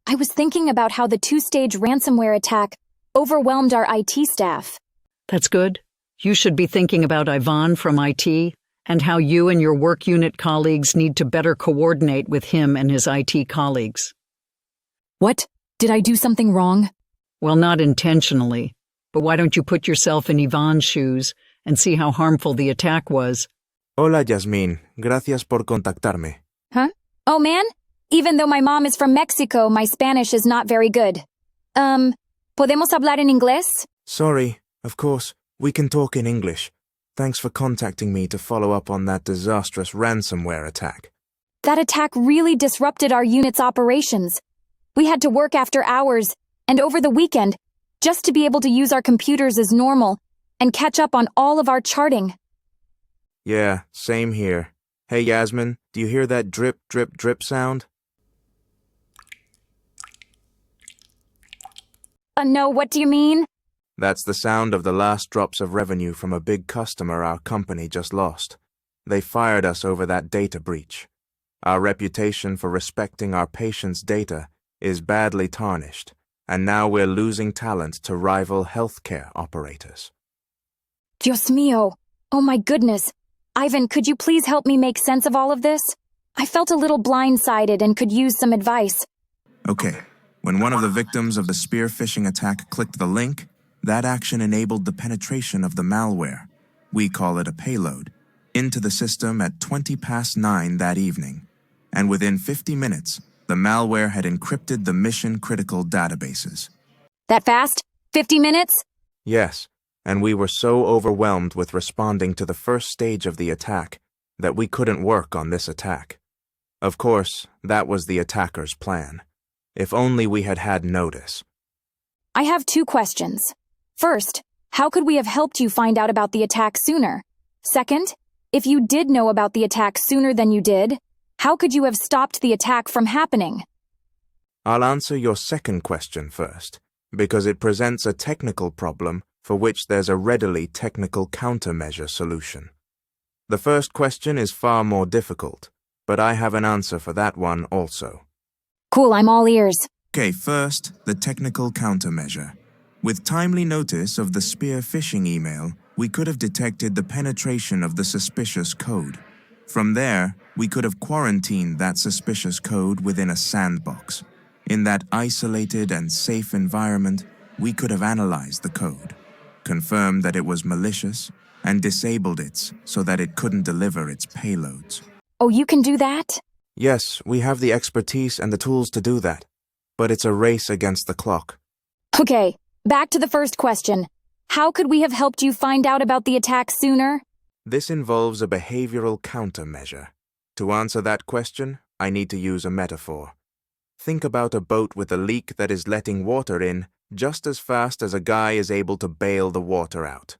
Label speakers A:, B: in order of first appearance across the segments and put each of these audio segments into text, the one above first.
A: I was thinking about how the two-stage ransomware attack overwhelmed our IT staff.
B: That's good. You should be thinking about Ivan from IT and how you and your work unit colleagues need to better coordinate with him and his IT colleagues.
A: What? Did I do something wrong?
B: Well, not intentionally, but why don't you put yourself in Ivan's shoes and see how harmful the attack was?
C: Hola, Yasmin. Gracias por contactarme.
A: Huh? Oh, man? Even though my mom is from Mexico, my Spanish is not very good. ¿Podemos hablar en inglés?
C: Sorry, of course, we can talk in English. Thanks for contacting me to follow up on that disastrous ransomware attack.
A: That attack really disrupted our unit's operations. We had to work after hours and over the weekend just to be able to use our computers as normal and catch up on all of our charting.
C: Yeah, same here. Hey, Yasmin, do you hear that drip, drip, drip sound?
A: No, what do you mean?
C: That's the sound of the last drops of revenue from a big customer our company just lost. They fired us over that data breach. Our reputation for respecting our patients' data is badly tarnished, and now we're losing talent to rival healthcare operators.
A: Dios mío. Oh my goodness. Ivan, could you please help me make sense of all of this? I felt a little blindsided and could use some advice.
C: Okay, when one of the victims of the spear phishing attack clicked the link, that action enabled the penetration of the malware, we call it a payload, into the system at 9:20 that evening. And within 50 minutes, the malware had encrypted the mission-critical databases.
A: That fast? 50 minutes?
C: Yes, and we were so overwhelmed with responding to the first stage of the attack that we couldn't work on this attack. Of course, that was the attacker's plan. If only we had had notice.
A: I have two questions. First, how could we have helped you find out about the attack sooner? Second, if you did know about the attack sooner than you did, how could you have stopped the attack from happening?
C: I'll answer your second question first, because it presents a technical problem for which there's a readily technical countermeasure solution. The first question is far more difficult, but I have an answer for that one also.
A: Cool, I'm all ears.
C: Okay, first, the technical countermeasure. With timely notice of the spear phishing email, we could have detected the penetration of the suspicious code. From there, we could have quarantined that suspicious code within a sandbox. In that isolated and safe environment, we could have analyzed the code, confirmed that it was malicious, and disabled it so that it couldn't deliver its payloads.
A: Oh, you can do that?
C: Yes, we have the expertise and the tools to do that, but it's a race against the clock.
A: Okay, back to the first question. How could we have helped you find out about the attack sooner?
C: This involves a behavioral countermeasure. To answer that question, I need to use a metaphor. Think about a boat with a leak that is letting water in just as fast as a guy is able to bail the water out.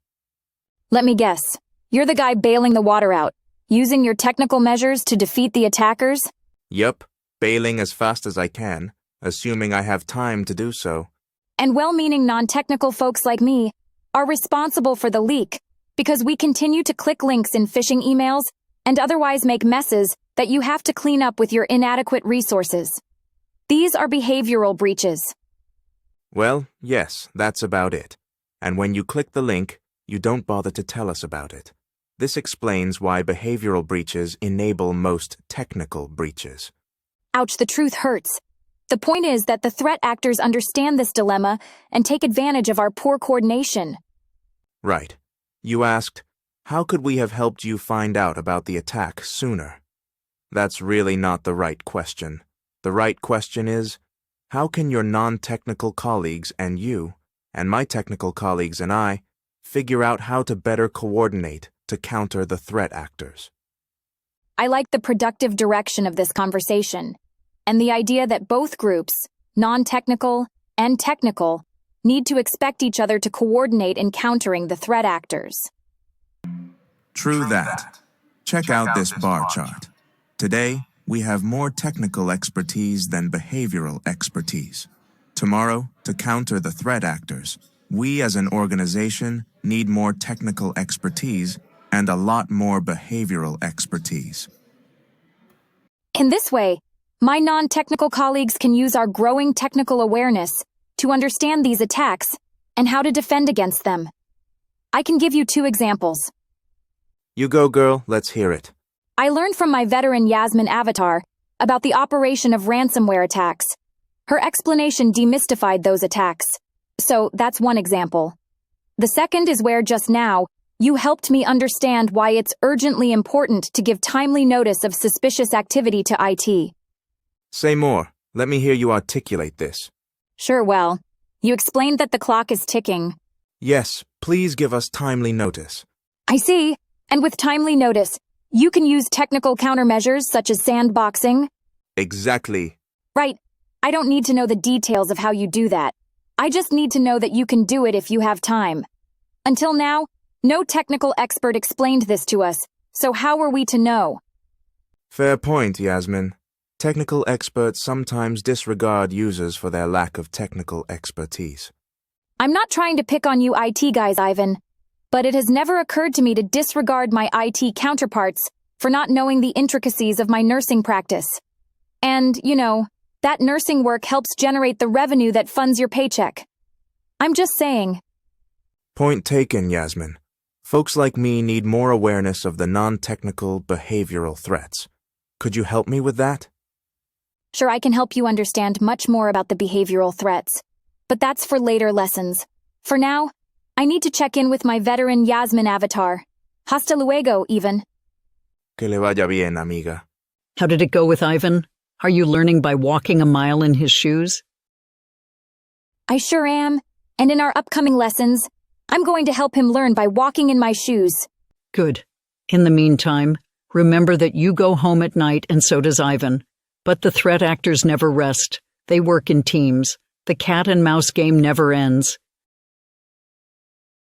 A: Let me guess. You're the guy bailing the water out, using your technical measures to defeat the attackers?
C: Yup, bailing as fast as I can, assuming I have time to do so.
A: And well-meaning non-technical folks like me are responsible for the leak because we continue to click links in phishing emails and otherwise make messes that you have to clean up with your inadequate resources. These are behavioral breaches.
C: Well, yes, that's about it. And when you click the link, you don't bother to tell us about it. This explains why behavioral breaches enable most technical breaches.
A: Ouch, the truth hurts. The point is that the threat actors understand this dilemma and take advantage of our poor coordination.
C: Right. You asked, how could we have helped you find out about the attack sooner? That's really not the right question. The right question is, how can your non-technical colleagues and you, and my technical colleagues and I, figure out how to better coordinate to counter the threat actors?
A: I like the productive direction of this conversation, and the idea that both groups, non-technical and technical, need to expect each other to coordinate in countering the threat actors.
C: True that. Check out this bar chart. Today, we have more technical expertise than behavioral expertise. Tomorrow, to counter the threat actors, we as an organization need more technical expertise and a lot more behavioral expertise.
A: In this way, My non-technical colleagues can use our growing technical awareness to understand these attacks and how to defend against them. I can give you 2 examples.
D: You go, girl, let's hear it.
A: I learned from my veteran Yasmin avatar about the operation of ransomware attacks. Her explanation demystified those attacks. So that's one example. The second is where just now, you helped me understand why it's urgently important to give timely notice of suspicious activity to IT.
D: Say more. Let me hear you articulate this.
A: Sure, well, you explained that the clock is ticking.
D: Yes, please give us timely notice.
A: I see. And with timely notice, you can use technical countermeasures such as sandboxing.
D: Exactly.
A: Right. I don't need to know the details of how you do that. I just need to know that you can do it if you have time. Until now, no technical expert explained this to us, so how are we to know?
D: Fair point, Yasmin. Technical experts sometimes disregard users for their lack of technical expertise.
A: I'm not trying to pick on you IT guys, Ivan, but it has never occurred to me to disregard my IT counterparts for not knowing the intricacies of my nursing practice. And, that nursing work helps generate the revenue that funds your paycheck. I'm just saying.
D: Point taken, Yasmin. Folks like me need more awareness of the non-technical behavioral threats. Could you help me with that?
A: Sure, I can help you understand much more about the behavioral threats, but that's for later lessons. For now, I need to check in with my veteran Yasmin avatar. Hasta luego, Ivan.
D: Que le vaya bien, amiga.
B: How did it go with Ivan? Are you learning by walking a mile in his shoes?
A: I sure am, and in our upcoming lessons, I'm going to help him learn by walking in my shoes.
B: Good. In the meantime, remember that you go home at night and so does Ivan. But the threat actors never rest. They work in teams. The cat and mouse game never ends.